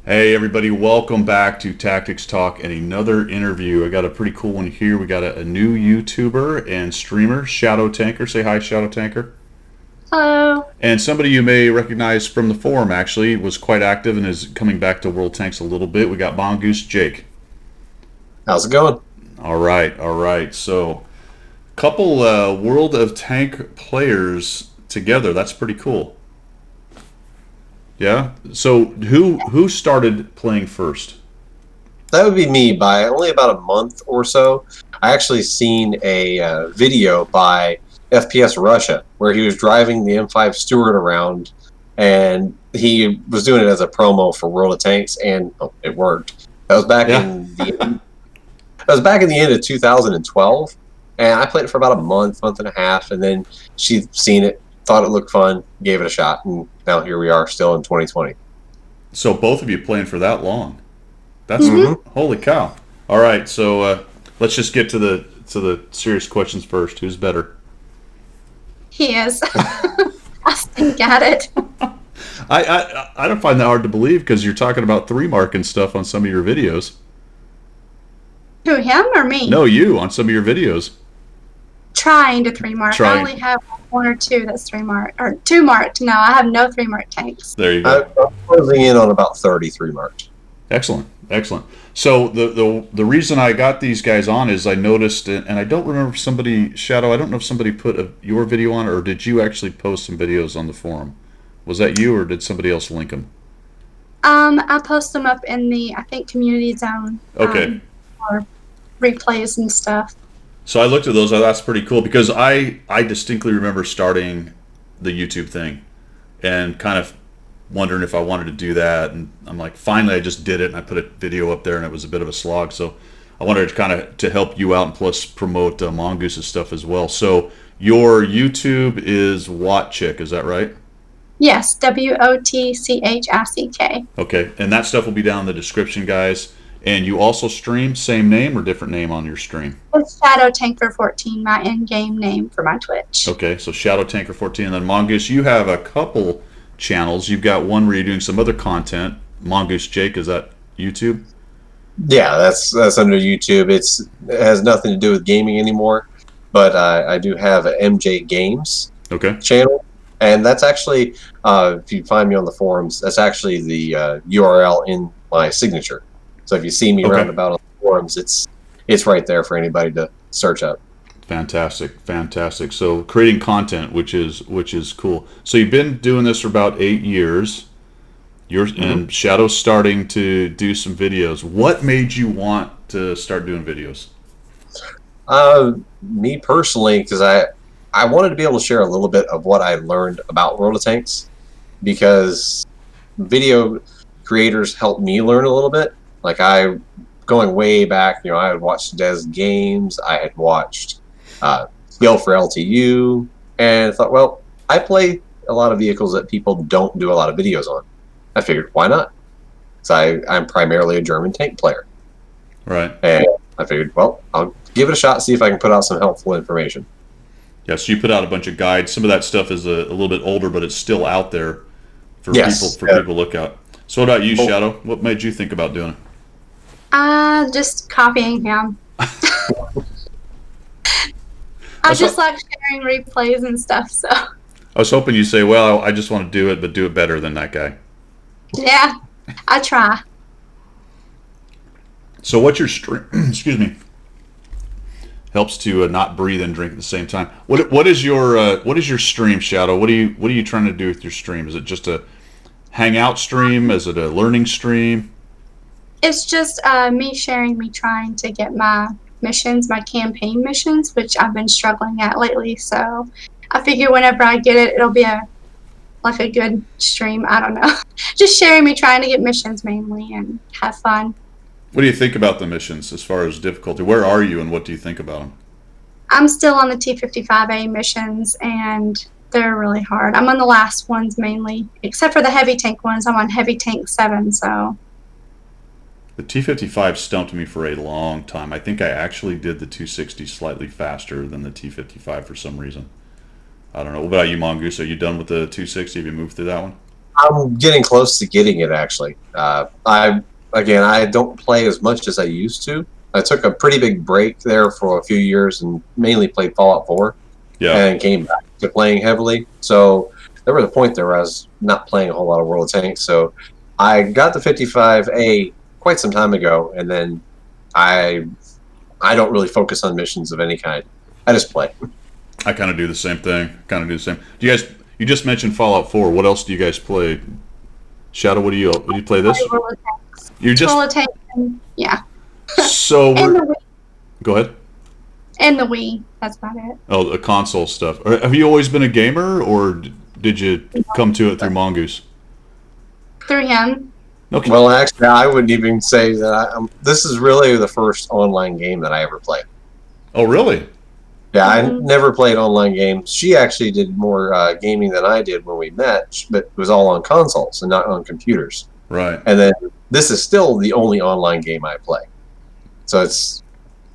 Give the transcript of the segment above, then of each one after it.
Hey everybody, welcome back to Tactics Talk and another interview. I got a pretty cool one here. We got a new YouTuber and streamer, ShadowTanker. Say hi, ShadowTanker. Hello. And somebody you may recognize from the forum actually was quite active and is coming back to World Tanks a little bit. We got MongooseJake. How's it going? All right. So, couple World of Tank players together. That's pretty cool. Yeah. So who started playing first? That would be me by only about a month or so. I actually seen a video by FPS Russia where he was driving the M5 Stewart around, and he was doing it as a promo for World of Tanks, and it worked. That was back Yeah. in the end of 2012, and I played it for about a month and a half, and then she'd seen it, thought it looked fun, gave it a shot, and now here we are, still in 2020. So both of you playing for that long. That's Mhm. holy cow. All right, so let's just get to the serious questions first. Who's better? He is. I stink at it. I don't find that hard to believe because you're talking about three mark and stuff on some of your videos. Who, him or me? No, you on some of your videos. Trying to three mark. Trying. I only have one or two that's three mark, or two marked. No, I have no three mark tanks. There you go. I'm closing in on about 33 marks. Excellent. So the reason I got these guys on is I noticed, and I don't remember if somebody, Shadow, I don't know if somebody put your video on, or did you actually post some videos on the forum? Was that you, or did somebody else link them? I post them up in the, I think, community zone. Okay. Or replays and stuff. So I looked at those. That's pretty cool because I distinctly remember starting the YouTube thing and kind of wondering if I wanted to do that. And I'm like, finally, I just did it, and I put a video up there, and it was a bit of a slog. So I wanted to kind of to help you out and plus promote Mongoose's stuff as well. So your YouTube is WotChick, is that right? Yes, WOTCHICK. Okay, and that stuff will be down in the description, guys. And you also stream, same name or different name on your stream? It's ShadowTanker14, my in-game name for my Twitch. Okay, so ShadowTanker14, and then Mongoose, you have a couple channels. You've got one where you're doing some other content. MongooseJake, is that YouTube? Yeah, that's under YouTube. It has nothing to do with gaming anymore, but I do have an MJ Games Okay. channel, and that's actually if you find me on the forums, that's actually the URL in my signature. So if you see me round about on the forums, it's right there for anybody to search up. Fantastic. So creating content, which is cool. So you've been doing this for about 8 years. And Shadow's starting to do some videos. What made you want to start doing videos? Me personally, because I wanted to be able to share a little bit of what I learned about World of Tanks, because video creators helped me learn a little bit. Like going way back, I had watched Des Games, I had watched Skill for LTU, and I thought, well, I play a lot of vehicles that people don't do a lot of videos on. I figured, why not? Because I'm primarily a German tank player. Right. And I figured, well, I'll give it a shot, see if I can put out some helpful information. Yeah, so you put out a bunch of guides. Some of that stuff is a little bit older, but it's still out there for people to look at. So what about you, Shadow? What made you think about doing it? Just copying him. I just like sharing replays and stuff, so. I was hoping you'd say, well, I just want to do it, but do it better than that guy. Yeah, I try. So what's your stream? Excuse me. Helps to not breathe and drink at the same time. What is your stream, Shadow? What are you trying to do with your stream? Is it just a hangout stream? Is it a learning stream? It's just me trying to get my missions, my campaign missions, which I've been struggling at lately. So I figure whenever I get it, it'll be a good stream. I don't know. Just sharing me trying to get missions mainly and have fun. What do you think about the missions as far as difficulty? Where are you and what do you think about them? I'm still on the T-55A missions, and they're really hard. I'm on the last ones mainly, except for the heavy tank ones. I'm on heavy tank 7, so. The T-55 stumped me for a long time. I think I actually did the 260 slightly faster than the T-55 for some reason. I don't know. What about you, Mongoose? Are you done with the 260? Have you moved through that one? I'm getting close to getting it, actually. I don't play as much as I used to. I took a pretty big break there for a few years and mainly played Fallout 4 and came back to playing heavily. So there was a point there where I was not playing a whole lot of World of Tanks. So I got the 55A quite some time ago, and then I don't really focus on missions of any kind. I just play. I kind of do the same thing. Do you guys? You just mentioned Fallout 4. What else do you guys play? Shadow, what do you play this? World of Tanks. You just World of Tanks, yeah. So And the Wii. Go ahead. And the Wii. That's about it. Oh, the console stuff. Have you always been a gamer, or did you come to it through Mongoose? Through him. Okay. Well, actually, I wouldn't even say that. This is really the first online game that I ever played. Oh, really? Yeah, I never played online games. She actually did more gaming than I did when we met, but it was all on consoles and not on computers. Right. And then this is still the only online game I play. So it's,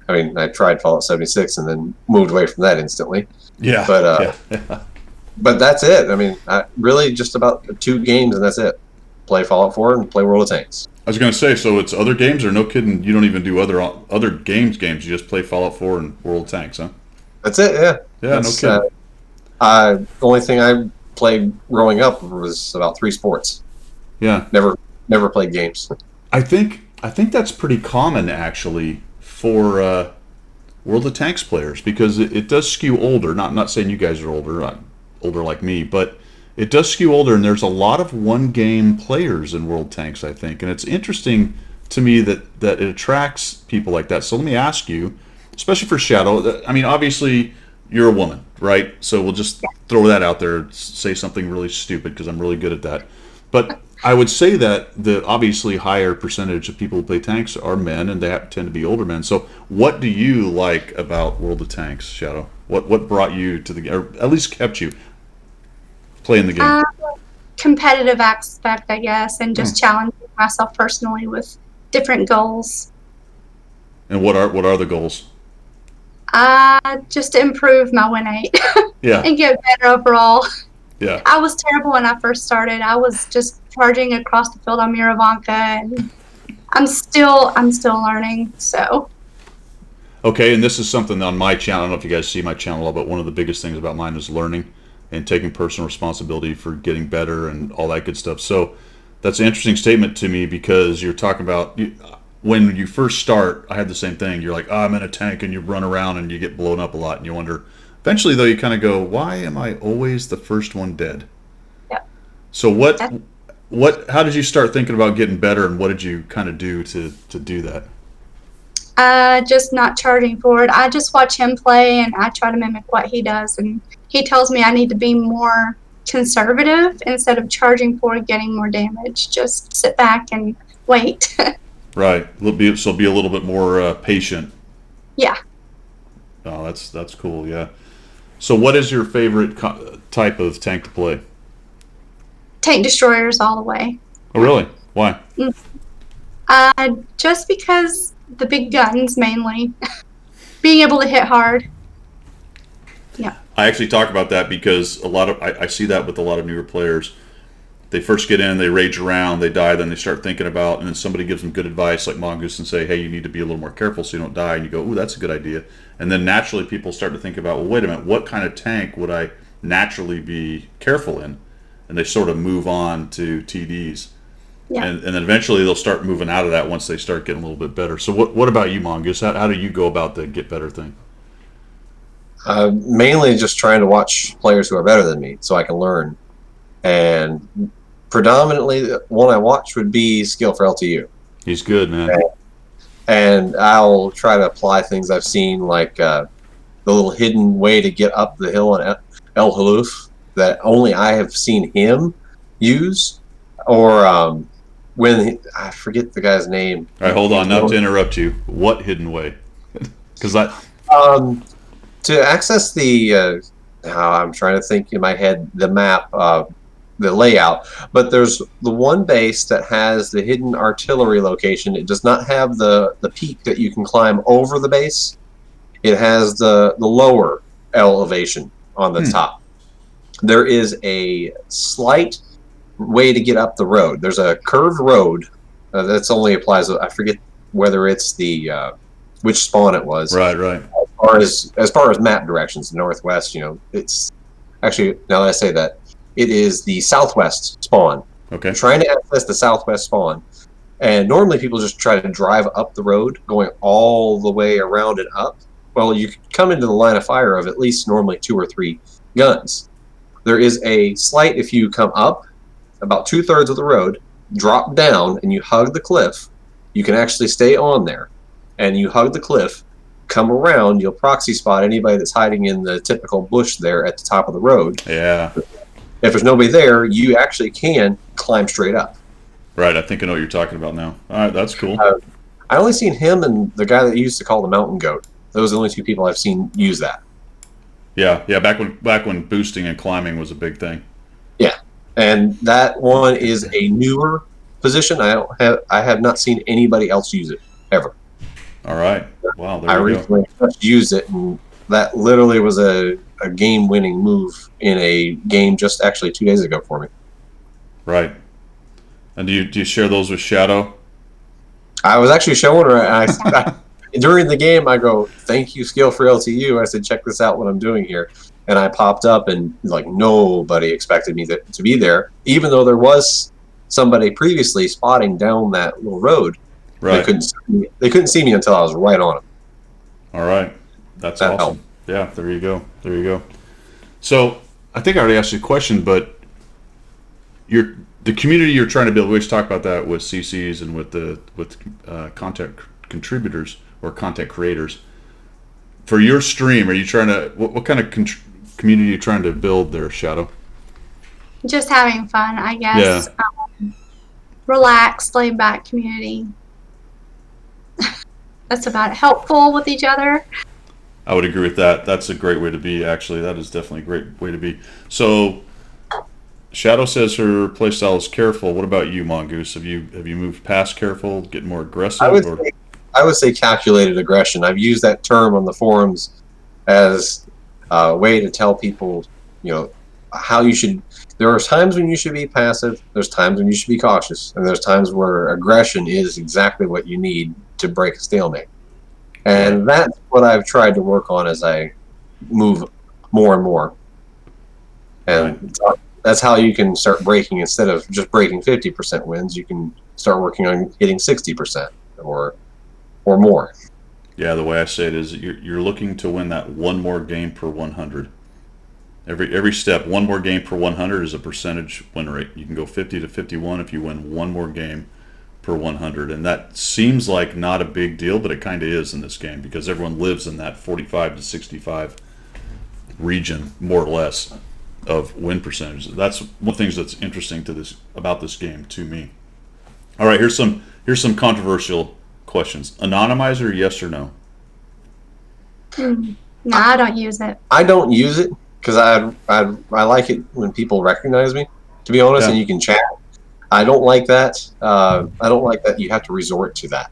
I mean, I tried Fallout 76 and then moved away from that instantly. Yeah. But that's it. I mean, really just about 2 games and that's it. Play Fallout 4 and play World of Tanks. I was going to say, so it's other games, or no kidding, you don't even do other games. You just play Fallout 4 and World of Tanks, huh? That's it, yeah. Yeah, no kidding. The only thing I played growing up was about 3 sports. Yeah. Never played games. I think that's pretty common, actually, for World of Tanks players, because it does skew older. Not saying you guys are older like me, but it does skew older, and there's a lot of one-game players in World Tanks, I think. And it's interesting to me that it attracts people like that. So let me ask you, especially for Shadow, I mean, obviously, you're a woman, right? So we'll just throw that out there, say something really stupid, because I'm really good at that. But I would say that the obviously higher percentage of people who play tanks are men, and they tend to be older men. So what do you like about World of Tanks, Shadow? What brought you to the game, or at least kept you playing the game? Competitive aspect, I guess, and just challenging myself personally with different goals. And what are the goals? Just to improve my win rate. Yeah. And get better overall. Yeah. I was terrible when I first started. I was just charging across the field on Miravanka, and I'm still learning. So. Okay, and this is something on my channel. I don't know if you guys see my channel, but one of the biggest things about mine is learning and taking personal responsibility for getting better and all that good stuff. So that's an interesting statement to me, because you're talking about when you first start, I had the same thing. You're like, I'm in a tank, and you run around and you get blown up a lot, and you wonder. Eventually, though, you kind of go, why am I always the first one dead? Yeah. So how did you start thinking about getting better, and what did you kind of do to do that? Just not charging forward. I just watch him play, and I try to mimic what he does. And he tells me I need to be more conservative instead of charging forward, getting more damage. Just sit back and wait. Right. Be a little bit more patient. Yeah. Oh, that's cool. Yeah. So what is your favorite type of tank to play? Tank destroyers all the way. Oh, really? Why? Just because the big guns, mainly. Being able to hit hard. Yeah. I actually talk about that because I see that with a lot of newer players. They first get in, they rage around, they die, then they start thinking about, and then somebody gives them good advice like Mongoose and say, hey, you need to be a little more careful so you don't die, and you go, ooh, that's a good idea. And then naturally people start to think about, well, wait a minute, what kind of tank would I naturally be careful in? And they sort of move on to TDs. Yeah. And then eventually they'll start moving out of that once they start getting a little bit better. So what about you, Mongoose? How do you go about the get better thing? Mainly just trying to watch players who are better than me so I can learn. And predominantly the one I watch would be Skill for LTU. He's good, man. And I'll try to apply things I've seen, like the little hidden way to get up the hill on El Haluf that only I have seen him use. Or I forget the guy's name. All right, hold on, not to interrupt you. What hidden way? Because to access the I'm trying to think in my head the map, the layout, but there's the one base that has the hidden artillery location. It does not have the peak that you can climb over the base. It has the lower elevation on the top. There is a slight way to get up the road. There's a curved road that's only applies. I forget whether it's the which spawn it was. Right. As far as map directions, the northwest. It's actually, now that I say that, it is the southwest spawn. Okay. Trying to access the southwest spawn, and normally people just try to drive up the road, going all the way around and up. Well, you come into the line of fire of at least normally 2 or 3 guns. There is a slight, if you come up about 2/3 of the road, drop down, and you hug the cliff, you can actually stay on there. And you hug the cliff, come around, you'll proxy spot anybody that's hiding in the typical bush there at the top of the road. Yeah. If there's nobody there, you actually can climb straight up. Right, I think I know what you're talking about now. All right, that's cool. I only seen him and the guy that used to call the mountain goat. Those are the only 2 people I've seen use that. Yeah. Back when boosting and climbing was a big thing. Yeah, and that one is a newer position. I have not seen anybody else use it ever. All right. Wow. There I you recently just used it, and that literally was a game-winning move in a game just actually 2 days ago for me. Right. And do you share those with Shadow? I was actually showing her. During the game, I go, "Thank you, Skill for LTU." I said, "Check this out, what I'm doing here." And I popped up, and like nobody expected me to be there, even though there was somebody previously spotting down that little road. Right. They couldn't see me until I was right on them. All right. That's That awesome. helped. Yeah, there you go. So I think I already asked you a question, but the community you're trying to build, we just talked about that with CCs and with content contributors or content creators. For your stream, are you trying to, what kind of community are you trying to build there, Shadow? Just having fun, I guess. Yeah. Relaxed, laid back community. That's about it. Helpful with each other. I would agree with that. That's a great way to be, actually. That is definitely a great way to be. So, Shadow says her playstyle is careful. What about you, Mongoose? Have you moved past careful, getting more aggressive? I would say calculated aggression. I've used that term on the forums as a way to tell people, how you should. There are times when you should be passive. There's times when you should be cautious, and there's times where aggression is exactly what you need to break a stalemate. And that's what I've tried to work on as I move more and more. And that's how you can start breaking. Instead of just breaking 50% wins, you can start working on hitting 60% or more. Yeah, the way I say it is you're looking to win that one more game per 100. Every step, one more game per 100 is a percentage win rate. You can go 50 to 51 if you win one more game per 100, and that seems like not a big deal, but it kind of is in this game because everyone lives in that 45 to 65 region, more or less, of win percentages. That's one of the things that's interesting about this game to me. All right, here's some controversial questions. Anonymizer, yes or no? No, I don't use it. I don't use it because I like it when people recognize me, to be honest, and you can chat. I don't like that. I don't like that you have to resort to that.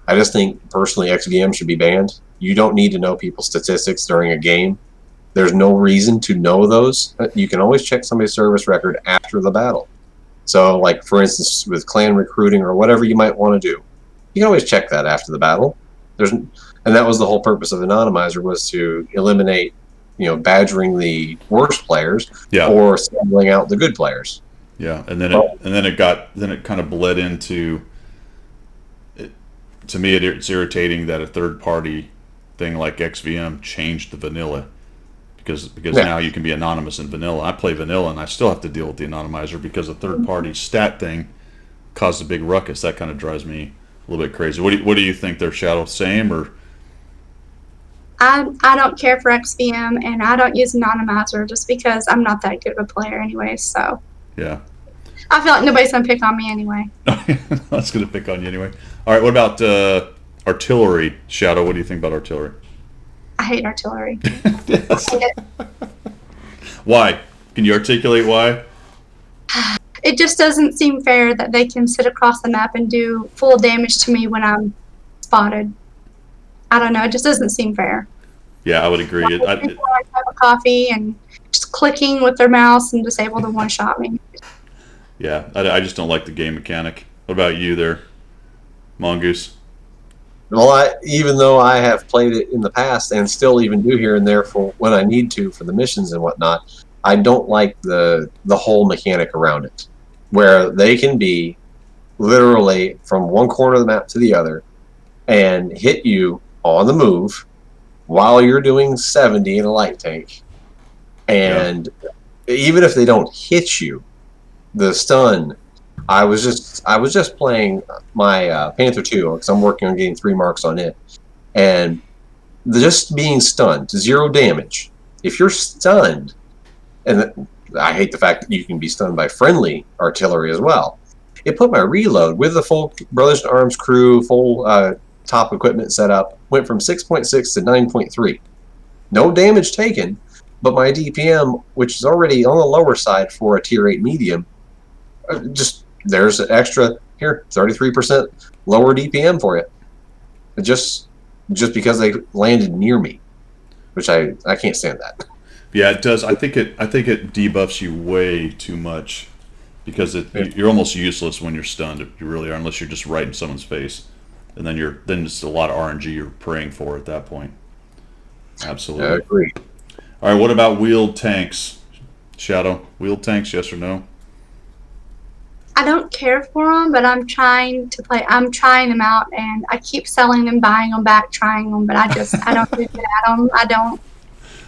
I just think, personally, XVM should be banned. You don't need to know people's statistics during a game. There's no reason to know those. You can always check somebody's service record after the battle. So, like, for instance, with clan recruiting or whatever you might want to do, you can always check that after the battle. And that was the whole purpose of Anonymizer, was to eliminate, badgering the worst players or singling out the good players. Yeah, and then it kind of bled into. To me, it's irritating that a third party thing like XVM changed the vanilla, because now you can be anonymous in vanilla. I play vanilla and I still have to deal with the anonymizer because a third party stat thing caused a big ruckus. That kind of drives me a little bit crazy. What do you think there, Shadow? Same or? I don't care for XVM, and I don't use Anonymizer just because I'm not that good of a player anyway, so. Yeah. I feel like nobody's going to pick on me anyway. I was going to pick on you anyway. All right, what about artillery? Shadow, what do you think about artillery? I hate artillery. Yes. I hate it. Why? Can you articulate why? It just doesn't seem fair that they can sit across the map and do full damage to me when I'm spotted. I don't know. It just doesn't seem fair. Yeah, I would agree. People have a coffee and just clicking with their mouse and just able to one-shot me. Yeah, I just don't like the game mechanic. What about you there, Mongoose? Well, even though I have played it in the past and still even do here and there for when I need to for the missions and whatnot, I don't like the whole mechanic around it, where they can be literally from one corner of the map to the other and hit you on the move while you're doing 70 in a light tank. And even if they don't hit you, the stun. I was just playing my Panther 2 because I'm working on getting 3 marks on it, and just being stunned, 0 damage. If you're stunned, and I hate the fact that you can be stunned by friendly artillery as well. It put my reload with the full Brothers in Arms crew, full top equipment setup, went from 6.6 to 9.3. No damage taken, but my DPM, which is already on the lower side for a tier 8 medium, just there's an extra here 33% lower DPM for it. Just because they landed near me, which I can't stand that. Yeah, it does. I think it debuffs you way too much because you're almost useless when you're stunned. You really are, unless you're just right in someone's face, and then it's a lot of RNG you're praying for at that point. Absolutely. I agree. All right, what about wheeled tanks? Shadow, wheeled tanks, yes or no? I don't care for them, but I'm trying to play. I'm trying them out, and I keep selling them, buying them back, trying them, but I don't do good at them. I don't.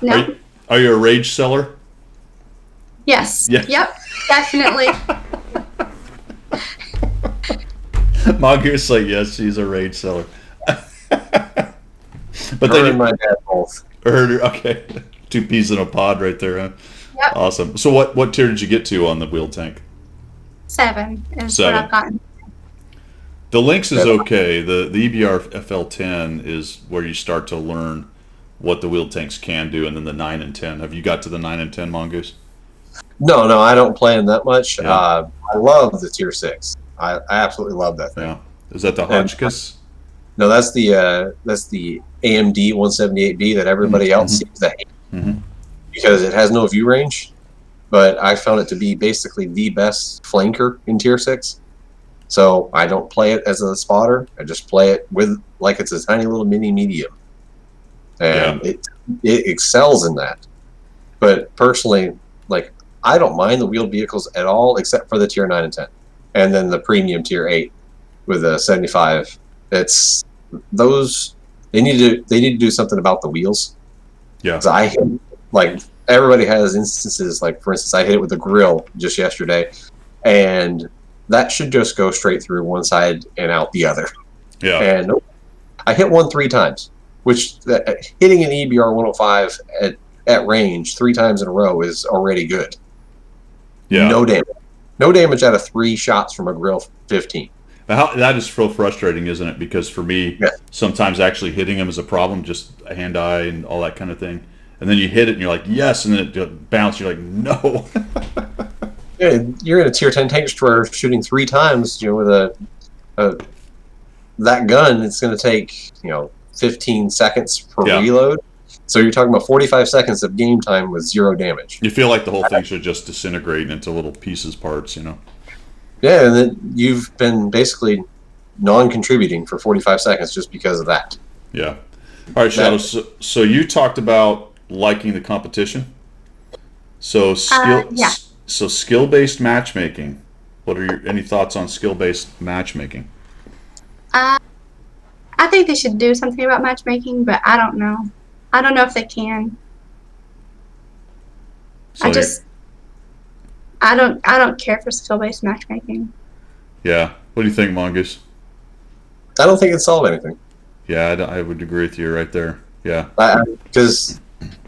No. Are you a rage seller? Yes. Yeah. Yep. Definitely. Mongoose like, yes, she's a rage seller. But then my dad both. Okay, 2 peas in a pod right there, huh? Yep. Awesome. So what tier did you get to on the wheeled tank? 7 is 7. what I've gotten. The Lynx is okay. The EBR FL10 is where you start to learn what the wheeled tanks can do, and then the 9 and 10. Have you got to the 9 and 10, Mongoose? No, I don't play them that much. Yeah. I love the tier 6. I absolutely love that thing. Yeah. Is that the Hotchkiss? No, that's the AMD 178B that everybody else seems to hate because it has no view range. But I found it to be basically the best flanker in tier 6. So I don't play it as a spotter. I just play it with like it's a tiny little mini medium, and it excels in that. But personally, like I don't mind the wheeled vehicles at all, except for the tier 9 and 10, and then the premium tier 8 with a 75. It's those they need to do something about the wheels. Yeah, like everybody has instances. Like for instance, I hit it with a grill just yesterday, and that should just go straight through one side and out the other. Yeah, and I hit one 3 times, which hitting an EBR 105 at range 3 times in a row is already good. Yeah, no damage out of 3 shots from a grill 15. That is so frustrating, isn't it? Because for me, sometimes actually hitting them is a problem, just a hand-eye and all that kind of thing. And then you hit it and you're like, yes, and then it bounces. You're like, no. Yeah, you're in a tier 10 tank destroyer shooting 3 times, with that gun. It's going to take 15 seconds per reload. So you're talking about 45 seconds of game time with 0 damage. You feel like the whole thing should just disintegrate into little parts. Yeah, and then you've been basically non-contributing for 45 seconds just because of that. Yeah. All right, Shadow. So you talked about liking the competition. So skill-based matchmaking. What are any thoughts on skill-based matchmaking? I think they should do something about matchmaking, but I don't know. I don't know if they can. So I don't care for skill-based matchmaking. Yeah. What do you think, Mongoose? I don't think it'd solve anything. Yeah, I would agree with you right there. Yeah. Because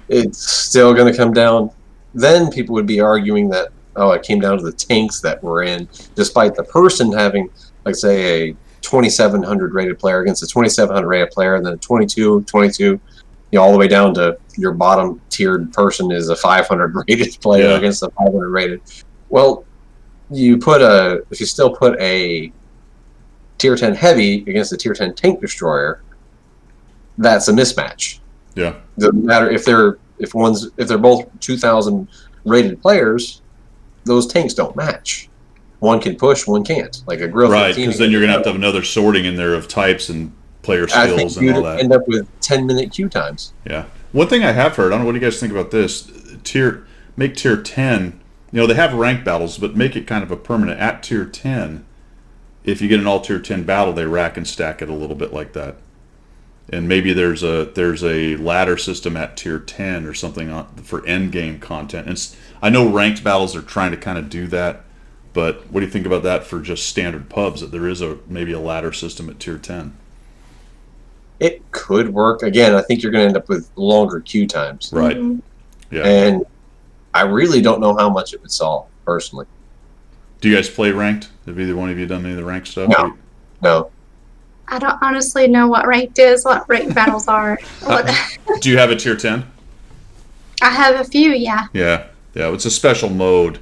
it's still going to come down. Then people would be arguing that, it came down to the tanks that we're in, despite the person having, like, say, a 2,700 rated player against a 2,700 rated player, and then a 22, all the way down to your bottom tiered person is a 500 rated player against a 500 rated. Well, if you still put a tier 10 heavy against a tier 10 tank destroyer, that's a mismatch. Yeah. Doesn't matter if they're both 2,000 rated players, those tanks don't match. one can push, one can't. Like a grill. Right, because then you're going to have another sorting in there of types and player skills and all that. End up with 10-minute queue times. Yeah. One thing I have heard, I don't know what do you guys think about this. Make tier 10. They have ranked battles, but make it kind of a permanent at tier 10. If you get an all tier 10 battle, they rack and stack it a little bit like that. And maybe there's a ladder system at tier 10 or something for end game content. And I know ranked battles are trying to kind of do that, but what do you think about that for just standard pubs? That there is maybe a ladder system at tier 10. It could work. Again, I think you're going to end up with longer queue times. Right. Mm-hmm. Yeah. And I really don't know how much it would solve, personally. Do you guys play ranked? Have either one of you done any of the ranked stuff? No. I don't honestly know what ranked is, what ranked battles are. Do you have a tier 10? I have a few, yeah. Yeah. It's a special mode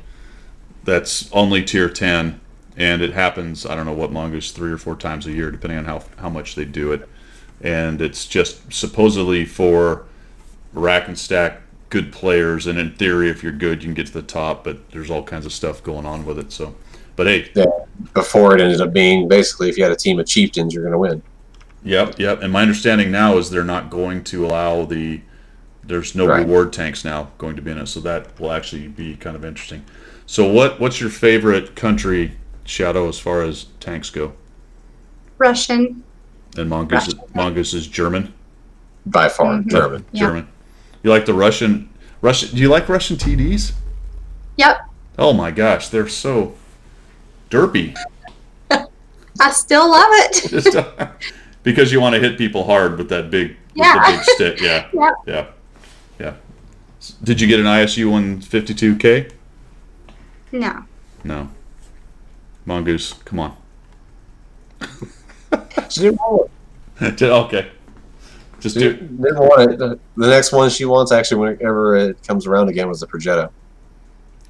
that's only tier 10, and it happens, I don't know what, Mongoose, 3 or 4 times a year, depending on how much they do it. And it's just supposedly for rack and stack good players, and in theory, if you're good, you can get to the top, but there's all kinds of stuff going on with it. So, but hey. Yeah. Before it ended up being, basically, if you had a team of chieftains, you're going to win. Yep. And my understanding now is they're not going to allow there's no reward tanks now going to be in it, so that will actually be kind of interesting. So what's your favorite country, Shadow, as far as tanks go? Russian. And Mongoose is German? By far, German. Yeah. German. You like the Russian? Do you like Russian TDs? Yep. Oh my gosh, they're so derpy. I still love it. Because you want to hit people hard with the big stick. Yeah. Yeah. Did you get an ISU 152K? No. Mongoose, come on. Okay. Just do. Didn't want it. The next one she wants, actually, whenever it comes around again, was the Progetto.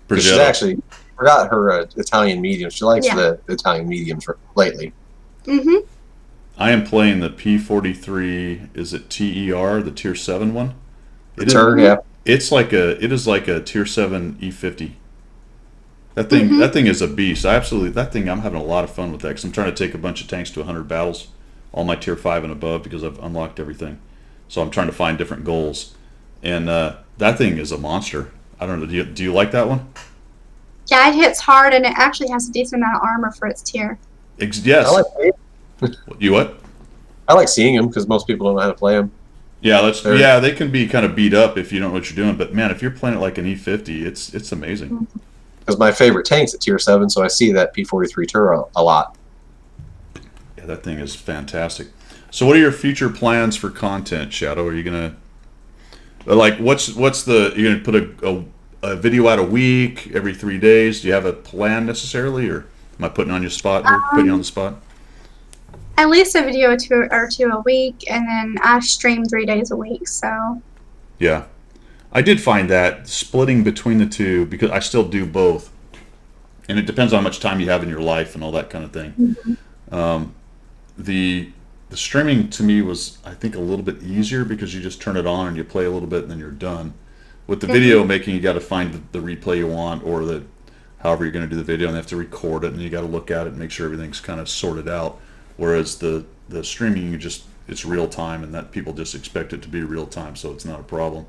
She's actually forgot her Italian medium. She likes the Italian mediums lately. Mm-hmm. I am playing the P43. Is it TER, the tier 7 one? It is like a tier 7 E50. That thing is a beast. I'm having a lot of fun with that because I'm trying to take a bunch of tanks to 100 battles, all my tier 5 and above, because I've unlocked everything. So I'm trying to find different goals, and that thing is a monster. I don't know. Do you like that one? Yeah, it hits hard, and it actually has a decent amount of armor for its tier. Yes. I like You what? I like seeing them because most people don't know how to play them. Yeah, they can be kind of beat up if you don't know what you're doing. But man, if you're playing it like an E50, it's amazing. Because my favorite tank's at tier 7, so I see that P43 turret a lot. Yeah, that thing is fantastic. So, what are your future plans for content, Shadow? Are you gonna you're gonna put a video out a week every 3 days? Do you have a plan necessarily, or am I putting you on the spot? At least a video or two a week, and then I stream 3 days a week. So. Yeah, I did find that splitting between the two, because I still do both, and it depends on how much time you have in your life and all that kind of thing. Mm-hmm. The streaming to me was, I think, a little bit easier because you just turn it on and you play a little bit and then you're done. With the video making, you got to find the replay you want, or however you're going to do the video, and you have to record it, and you got to look at it and make sure everything's kind of sorted out. Whereas the streaming, it's real time, and that people just expect it to be real time, so it's not a problem.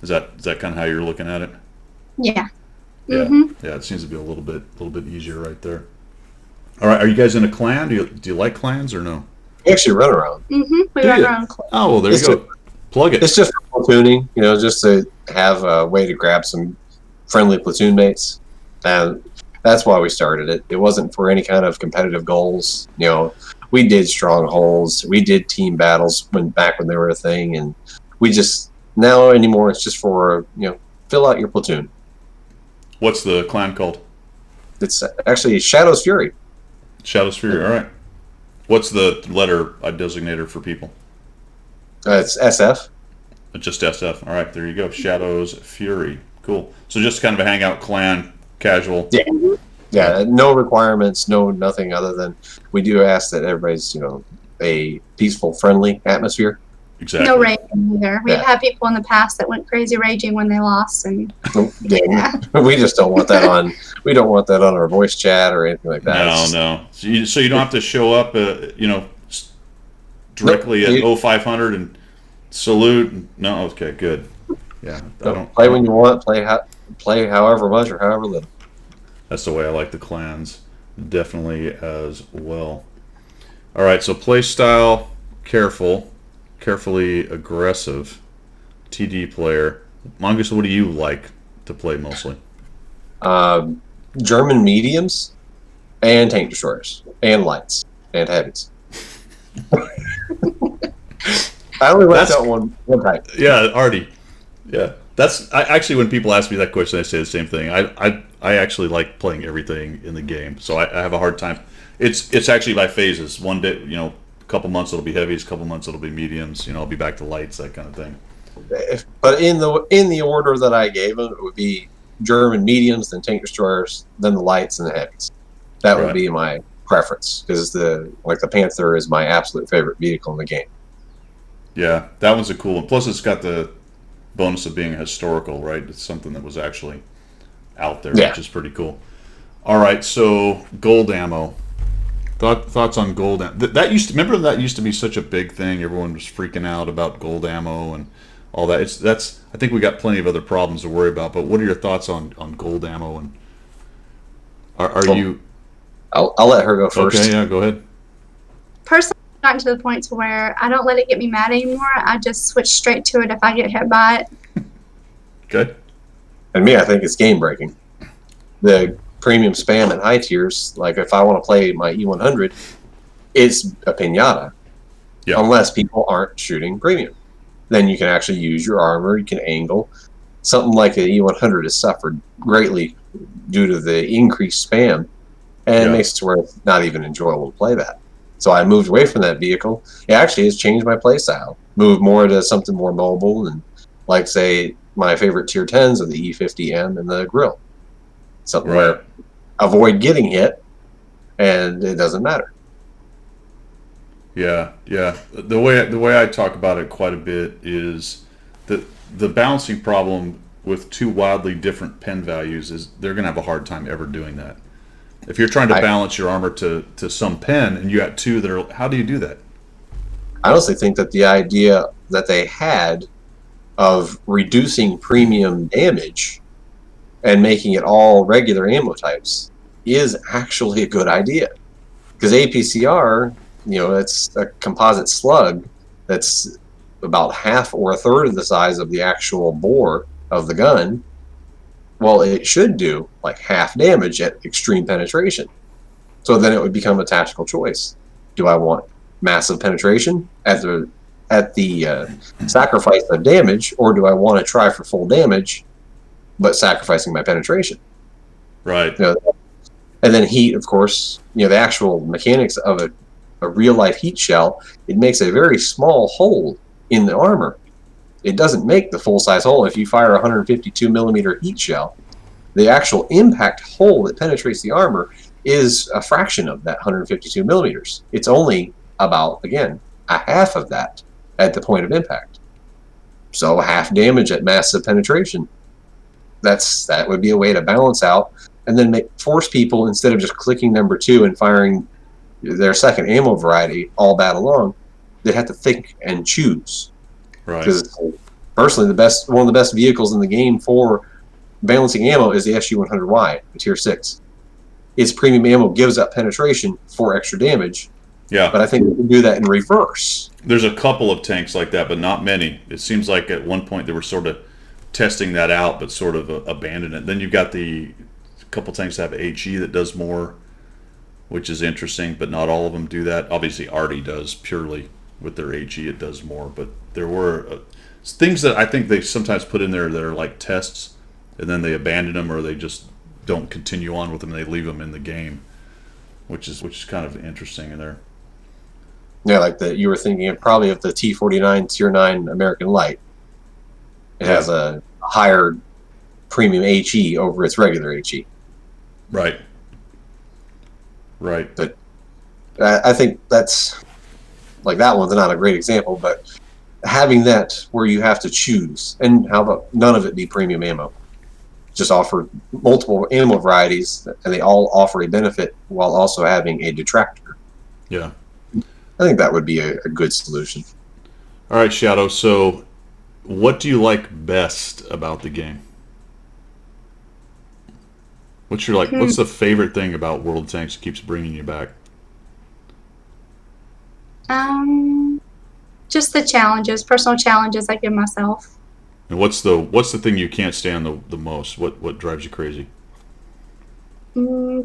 Is that kind of how you're looking at it? Yeah. Yeah. Mm-hmm. Yeah. It seems to be a little bit easier right there. All right. Are you guys in a clan? Do you like clans or no? We actually run around. Mm-hmm. We run around. Oh well, there you go. Plug it. It's just platooning, just to have a way to grab some friendly platoon mates, and that's why we started it. It wasn't for any kind of competitive goals. We did strongholds, we did team battles back when they were a thing, and we just now anymore it's just for fill out your platoon. What's the clan called? It's actually Shadow's Fury. Shadow's Fury. All right. What's the letter designator for people? It's SF. Just SF. All right, there you go. Shadow's Fury. Cool. So just kind of a hangout clan, casual. Yeah. Yeah. No requirements. No nothing other than we do ask that everybody's a peaceful, friendly atmosphere. Exactly. No raging either. We've Yeah. had people in the past that went crazy raging when they lost, and yeah. We just don't want that on. We don't want that on our voice chat or anything like that. No, It's just- no. So you don't have to show up, directly Nope. at 0500 and salute. No, okay, good. Yeah, I don't play when you want. Play however much or however little. That's the way I like the clans, definitely as well. All right, so play style, carefully aggressive, TD player. Mongoose, what do you like to play mostly? German mediums and tank destroyers and lights and heavies. I only left out one type. Yeah, Artie. Yeah, actually when people ask me that question, I say the same thing. I actually like playing everything in the game, so I have a hard time. It's actually by phases. One day, a couple months it'll be heavies, a couple months it'll be mediums. I'll be back to lights, that kind of thing. But in the order that I gave them, it would be German mediums, then tank destroyers, then the lights and the heavies. That would be my preference, because the Panther is my absolute favorite vehicle in the game. Yeah, that one's a cool one. Plus, it's got the bonus of being historical, right? It's something that was actually out there, which is pretty cool. All right, so gold ammo. Thoughts on gold ammo? That used to be such a big thing. Everyone was freaking out about gold ammo and all that. I think we got plenty of other problems to worry about. But what are your thoughts on gold ammo? And are you? I'll let her go first. Okay, yeah, go ahead. Personally, I've gotten to the point to where I don't let it get me mad anymore. I just switch straight to it if I get hit by it. Good. And me, I think it's game breaking. The premium spam at high tiers, like if I want to play my E100, it's a pinata. Yeah. Unless people aren't shooting premium. Then you can actually use your armor, you can angle. Something like the E100 has suffered greatly due to the increased spam, and it makes it to where it's not even enjoyable to play that. So I moved away from that vehicle. It actually has changed my play style. Moved more to something more mobile, and like say my favorite tier 10s are the E50M and the grill. Something where avoid getting hit, and it doesn't matter. Yeah. The way I talk about it quite a bit is that the balancing problem with two wildly different pen values is they're going to have a hard time ever doing that. If you're trying to balance your armor to some pen and you got two that are, how do you do that? I honestly think that the idea that they had of reducing premium damage and making it all regular ammo types is actually a good idea. Because APCR, it's a composite slug that's about half or a third of the size of the actual bore of the gun. Well, it should do like half damage at extreme penetration. So then it would become a tactical choice. Do I want massive penetration at the sacrifice of damage, or do I want to try for full damage but sacrificing my penetration? Right. And then heat, of course, the actual mechanics of a real life heat shell, it makes a very small hole in the armor. It doesn't make the full size hole. If you fire a 152 millimeter heat shell, the actual impact hole that penetrates the armor is a fraction of that 152 millimeters. It's only about, again, a half of that at the point of impact. So half damage at massive penetration. That would be a way to balance out, and then force people, instead of just clicking number 2 and firing their second ammo variety all battle long, they'd have to think and choose. Right. Because personally, one of the best vehicles in the game for balancing ammo is the SU-100Y, the tier 6. Its premium ammo gives up penetration for extra damage. Yeah. But I think we can do that in reverse. There's a couple of tanks like that, but not many. It seems like at one point they were sort of testing that out, but sort of abandoned it. Then you've got the couple tanks that have HE that does more, which is interesting, but not all of them do that. Obviously, Artie does purely with their HE, it does more. But there were things that I think they sometimes put in there that are like tests, and then they abandon them, or they just don't continue on with them. They leave them in the game, which is kind of interesting in there. Yeah, like you were thinking of probably of the T49 Tier 9 American Light. It has a higher premium HE over its regular HE. Right. But I think that's, like, that one's not a great example, but having that where you have to choose, and how about none of it be premium ammo? Just offer multiple ammo varieties, and they all offer a benefit while also having a detractor. Yeah. I think that would be a good solution. All right, Shadow. So, what do you like best about the game? What's the favorite thing about World of Tanks that keeps bringing you back? Just the challenges, personal challenges I give myself. And what's the thing you can't stand the most? What drives you crazy?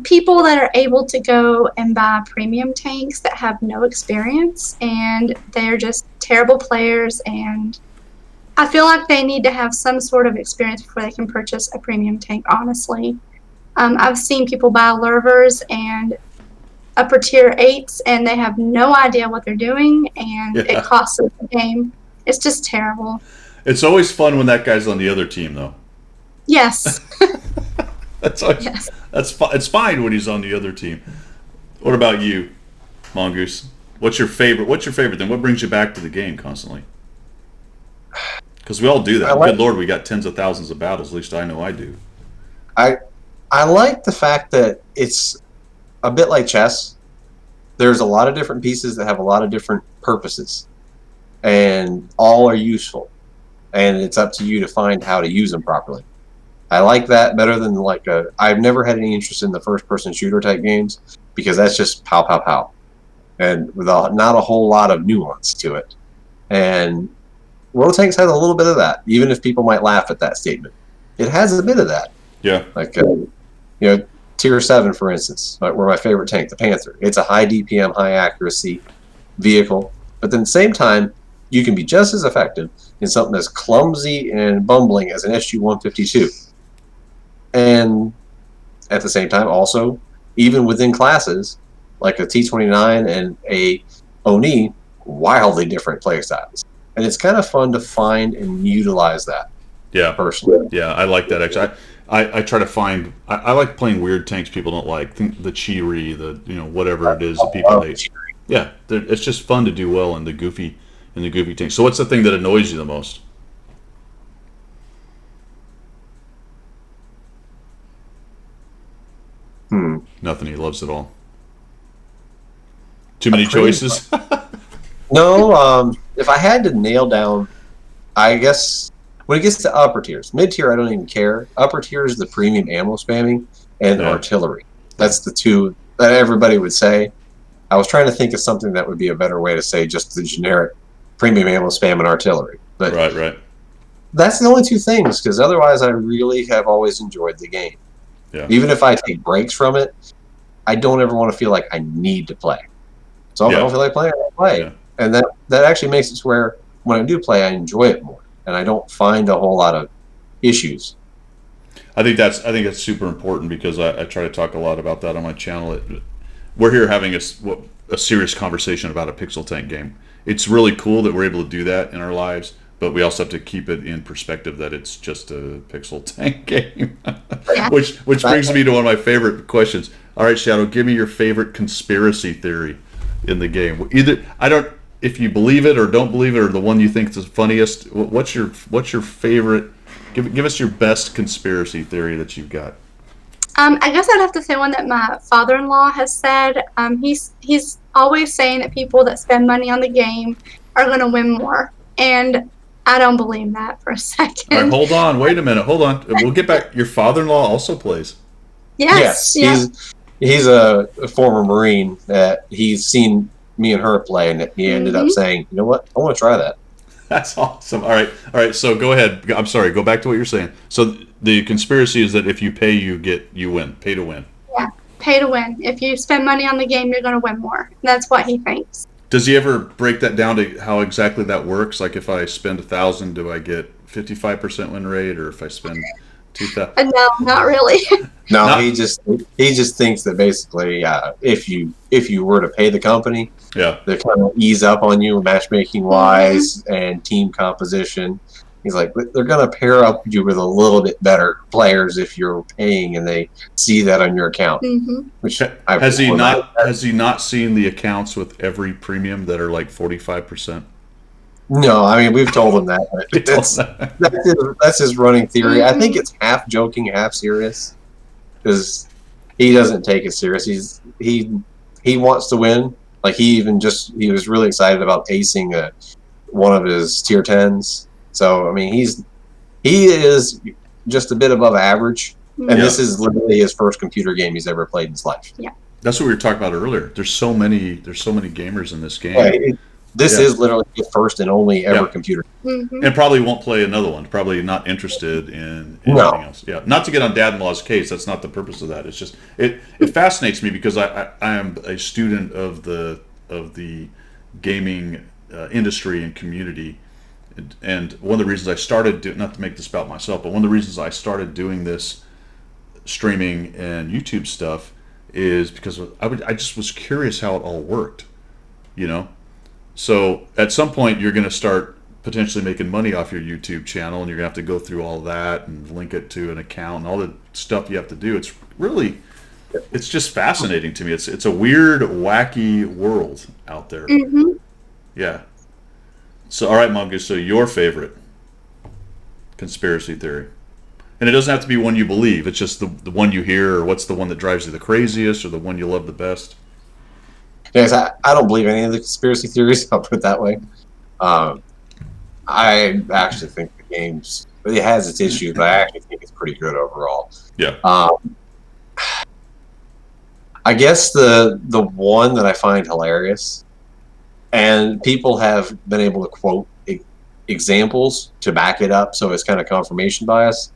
People that are able to go and buy premium tanks that have no experience, and they're just terrible players, and I feel like they need to have some sort of experience before they can purchase a premium tank, honestly. I've seen people buy lurvers and upper tier 8s, and they have no idea what they're doing, and it costs them the game. It's just terrible. It's always fun when that guy's on the other team, though. Yes. That's always, Yes. It's fine when he's on the other team. What about you, Mongoose? What's your favorite thing? What brings you back to the game constantly? Because we all do that. Good Lord, we got tens of thousands of battles. At least I know I do. I like the fact that it's a bit like chess. There's a lot of different pieces that have a lot of different purposes, and all are useful. And it's up to you to find how to use them properly. I like that better than I've never had any interest in the first-person shooter type games because that's just pow, pow, pow, and with not a whole lot of nuance to it. And World of Tanks has a little bit of that, even if people might laugh at that statement. It has a bit of that. Yeah. Tier 7, for instance, were my favorite tank, the Panther. It's a high DPM, high accuracy vehicle, but then at the same time, you can be just as effective in something as clumsy and bumbling as an SG-152. And at the same time, also, even within classes, like a T-29 and a Oni, wildly different play styles. And it's kind of fun to find and utilize that. Yeah. Personally. Yeah, I like that, actually. I try to find... I like playing weird tanks people don't like. The Chiri, whatever it is that people hate. Yeah, it's just fun to do well in the goofy tanks. So what's the thing that annoys you the most? Nothing. He loves it all. Too many choices? No, if I had to nail down, I guess when it gets to upper tiers, mid tier I don't even care. Upper tier is the premium ammo spamming and artillery. That's the two that everybody would say. I was trying to think of something that would be a better way to say just the generic premium ammo spam and artillery. But right. That's the only two things, because otherwise I really have always enjoyed the game. Yeah. Even if I take breaks from it, I don't ever want to feel like I need to play. So if I don't feel like playing, I don't play. Yeah. And that actually makes it to where when I do play, I enjoy it more, and I don't find a whole lot of issues. I think that's super important, because I try to talk a lot about that on my channel. We're here having a serious conversation about a pixel tank game. It's really cool that we're able to do that in our lives, but we also have to keep it in perspective that it's just a pixel tank game. which brings me to one of my favorite questions. All right, Shadow, give me your favorite conspiracy theory in the game. If you believe it or don't believe it, or the one you think is the funniest. What's your favorite? Give us your best conspiracy theory that you've got. I guess I'd have to say one that my father-in-law has said. He's always saying that people that spend money on the game are going to win more, and I don't believe that for a second. All right, hold on. Wait a minute. Hold on. We'll get back. Your father-in-law also plays. Yes. He's a former Marine that he's seen me and her play, and he ended up saying, "You know what? I want to try that." That's awesome. All right. So go ahead. I'm sorry. Go back to what you're saying. So the conspiracy is that if you pay, you win. Pay to win. Yeah, pay to win. If you spend money on the game, you're going to win more. That's what he thinks. Does he ever break that down to how exactly that works? Like, if I spend 1,000, do I get 55% win rate, or if I spend 2,000? No, not really. No, he just thinks that basically, if you were to pay the company, they kind of ease up on you matchmaking wise and team composition. He's like, they're going to pair up you with a little bit better players if you're paying, and they see that on your account. Which has he not seen the accounts with every premium that are like 45%? No, I mean we've told him that. We told That's him that's his running theory. I think Mhm. it's half joking, half serious, because he doesn't take it serious. He wants to win. Like he was really excited about acing one of his tier 10s. So I mean he is just a bit above average, and Mhm. this is literally his first computer game he's ever played in his life. That's what we were talking about earlier. There's so many gamers in this game. Yeah, this Yeah. is literally his first and only ever Yeah. computer. Mhm. And probably won't play another one. Probably not interested in No. anything else. Yeah, not to get on Dad-in-law's case. That's not the purpose of that. It's just it fascinates me because I am a student of the gaming industry and community, and one of the reasons I started not to make this about myself, but one of the reasons I started doing this streaming and YouTube stuff is because I just was curious how it all worked, you know. So at some point, you're going to start potentially making money off your YouTube channel, and you're going to have to go through all that and link it to an account and all the stuff you have to do. It's just fascinating to me. It's a weird, wacky world out there. Mhm. Yeah. So, all right, Mongoose. So your favorite conspiracy theory, and it doesn't have to be one you believe. It's just the one you hear, or what's the one that drives you the craziest, or the one you love the best. Yes, I don't believe any of the conspiracy theories. I'll put it that way. I actually think the game's it has its issues, but I actually think it's pretty good overall. Yeah. I guess the one that I find hilarious, and people have been able to quote examples to back it up, so it's kind of confirmation bias,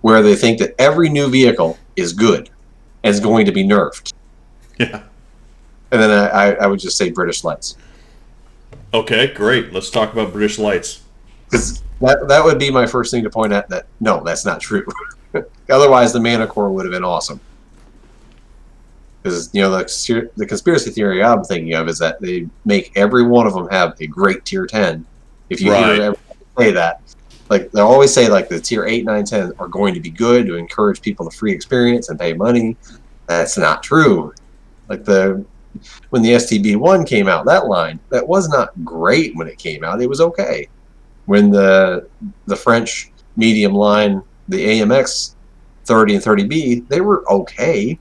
where they think that every new vehicle is good and is going to be nerfed. Yeah. And then I would just say British Lights. Okay, great. Let's talk about British Lights. That would be my first thing to point at. That no, that's not true. Otherwise, the Mana Core would have been awesome. Because the conspiracy theory I'm thinking of is that they make every one of them have a great tier 10. If you hear everyone say that, like they always say, like the tier 8, 9, 10 are going to be good to encourage people to free experience and pay money. That's not true. Like when the STB1 came out, that line, that was not great when it came out. It was okay. When the French medium line, the AMX 30 and 30B, they were okay.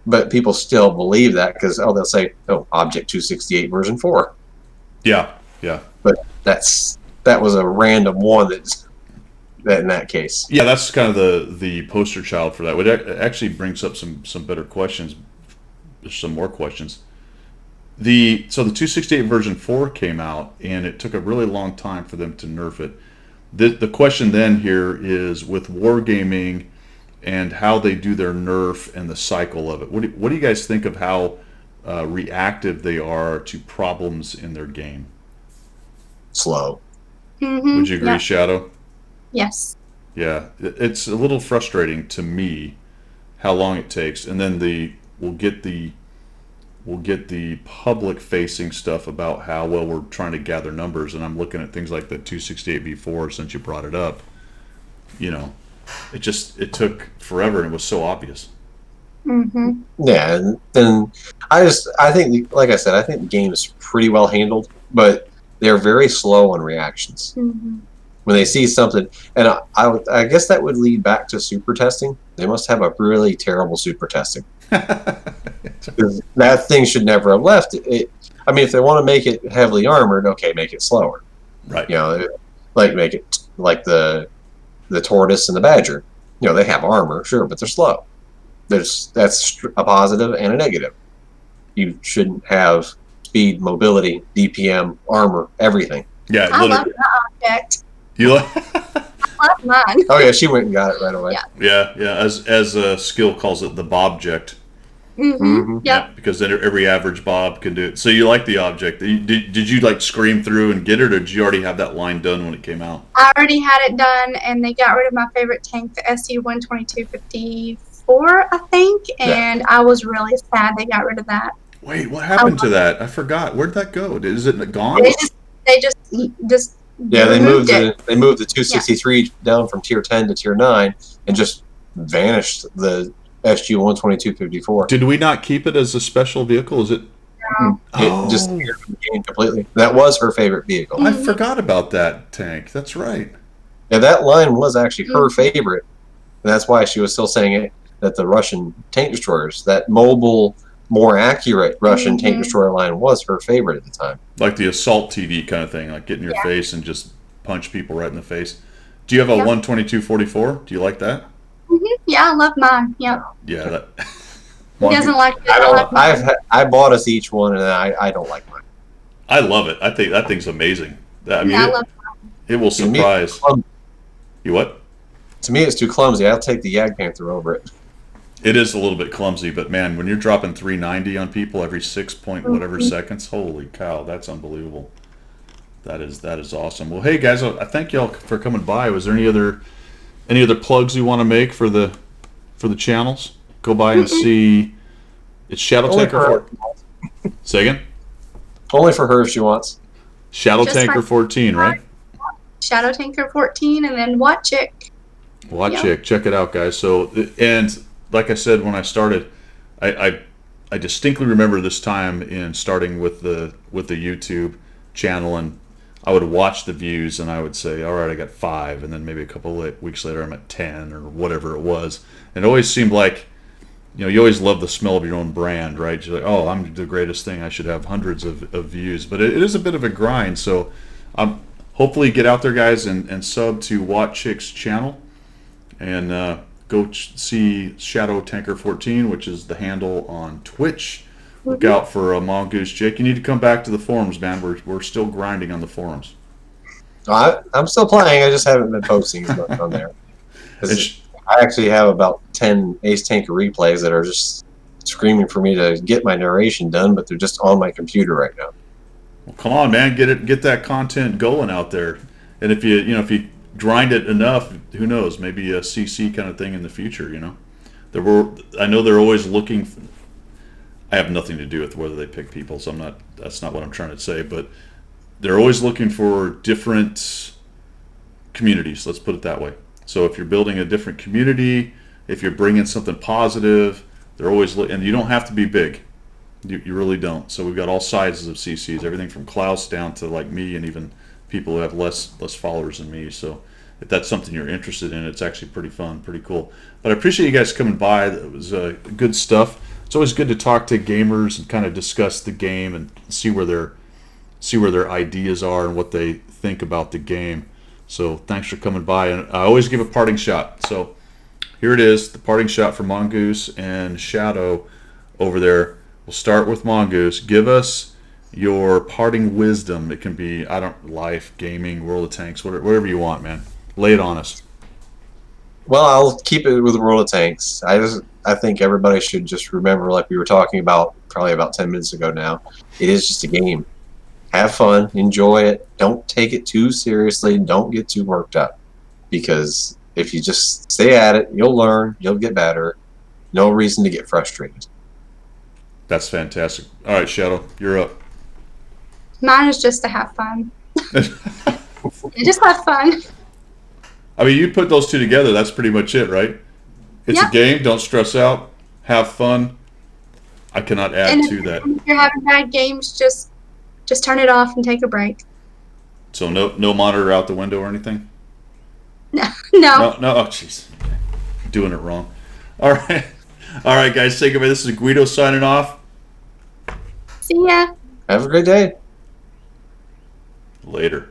But people still believe that because, they'll say, Object 268 version 4. Yeah, yeah. But that was a random one that in that case. Yeah, that's kind of the poster child for that. It actually brings up some better questions. There's some more questions. So the 268 version 4 came out, and it took a really long time for them to nerf it. The question then here is with Wargaming and how they do their nerf and the cycle of it. What do you guys think of how reactive they are to problems in their game? Slow. Mhm. Would you agree, Yeah. Shadow? Yes. Yeah, it's a little frustrating to me how long it takes, and then we'll get the public facing stuff about how well we're trying to gather numbers, and I'm looking at things like the 268v4 since you brought it up. It took forever, and it was so obvious. Mhm. Yeah, and I think, like I said, I think the game is pretty well handled, but they're very slow on reactions. Mhm. When they see something, and I guess that would lead back to super testing. They must have a really terrible super testing. That thing should never have left it. I mean, if they want to make it heavily armored, okay, make it slower. Right. Like make it like the tortoise and the badger. They have armor, sure, but they're slow. That's a positive and a negative. You shouldn't have speed, mobility, DPM, armor, everything. Yeah, I love literally. that object. You I love mine. Oh yeah, she went and got it right away. Yeah. yeah. As Skill calls it, the bobject. Mhm. Yep. Yeah, because then every average bob can do it. So you like the object? Did you like scream through and get it, or did you already have that line done when it came out? I already had it done, and they got rid of my favorite tank, the SU-122-54, I think, and I was really sad they got rid of that. Wait, what happened to that? I forgot. Where'd that go? Is it gone? They just Yeah, they moved it. They moved the 263 down from tier 10 to tier 9 and just vanished the SG 122-54. Did we not keep it as a special vehicle? Is it? No. It just disappeared from the game completely. That was her favorite vehicle. I forgot about that tank. That's right. Yeah, that line was actually her favorite. And that's why she was still saying it, that the Russian tank destroyers, that mobile, more accurate Russian tank destroyer line was her favorite at the time. Like the assault TV kind of thing, like get in your face and just punch people right in the face. Do you have a 12244? Do you like that? Yeah, I love mine. Yep. Yeah, that. He doesn't like it. I like mine. I bought us each one, and I don't like mine. I love it. I think that thing's amazing. I mean, I love mine. it will surprise. You what? To me, it's too clumsy. I'll take the Yag Panther over it. It is a little bit clumsy, but man, when you're dropping 390 on people every 6 point whatever seconds, holy cow, that's unbelievable. That is awesome. Well, hey guys, I thank y'all for coming by. Was there any other plugs you want to make for the channels? Go by and see. It's ShadowTanker14. Say again. Only for her if she wants. ShadowTanker14, right? ShadowTanker14, and then WatchJake. WatchJake, check it out, guys. So, and like I said when I started, I distinctly remember this time in starting with the YouTube channel, and I would watch the views and I would say, all right, I got 5, and then maybe a couple of weeks later I'm at 10 or whatever it was. And it always seemed like, you always love the smell of your own brand, right? You're like, oh, I'm the greatest thing. I should have hundreds of views. But it is a bit of a grind. So hopefully get out there, guys, and sub to WatchJake's channel. And go see ShadowTanker14, which is the handle on Twitch. Look out for MongooseJake. You need to come back to the forums, man. We're still grinding on the forums. I'm still playing. I just haven't been posting as much on there. I actually have about 10 Ace Tanker replays that are just screaming for me to get my narration done, but they're just on my computer right now. Well, come on, man. Get that content going out there. And if you grind it enough, who knows? Maybe a CC kind of thing in the future. I know they're always looking. I have nothing to do with whether they pick people, so that's not what I'm trying to say. But they're always looking for different communities. Let's put it that way. So if you're building a different community, if you're bringing something positive, they're always and you don't have to be big. You really don't. So we've got all sizes of CCs, everything from Klaus down to like me, and even people who have less followers than me. So if that's something you're interested in, it's actually pretty fun, pretty cool. But I appreciate you guys coming by. It was good stuff. It's always good to talk to gamers and kind of discuss the game and see where their ideas are and what they think about the game. So thanks for coming by. And I always give a parting shot. So here it is, the parting shot for Mongoose and Shadow over there. We'll start with Mongoose. Give us your parting wisdom. It can be, life, gaming, World of Tanks, whatever you want, man. Lay it on us. Well, I'll keep it with World of Tanks. I think everybody should just remember, like we were talking about probably about 10 minutes ago now, it is just a game. Have fun, enjoy it. Don't take it too seriously. Don't get too worked up. Because if you just stay at it, you'll learn, you'll get better. No reason to get frustrated. That's fantastic. All right, Shadow, you're up. Mine is just to have fun. Just have fun. I mean, you put those two together, that's pretty much it, right? It's a game, don't stress out, have fun. I cannot add to that. If you're having bad games, just turn it off and take a break. So no monitor out the window or anything? No. No, oh jeez. Doing it wrong. All right, guys, say goodbye. This is Guido signing off. See ya. Have a great day. Later.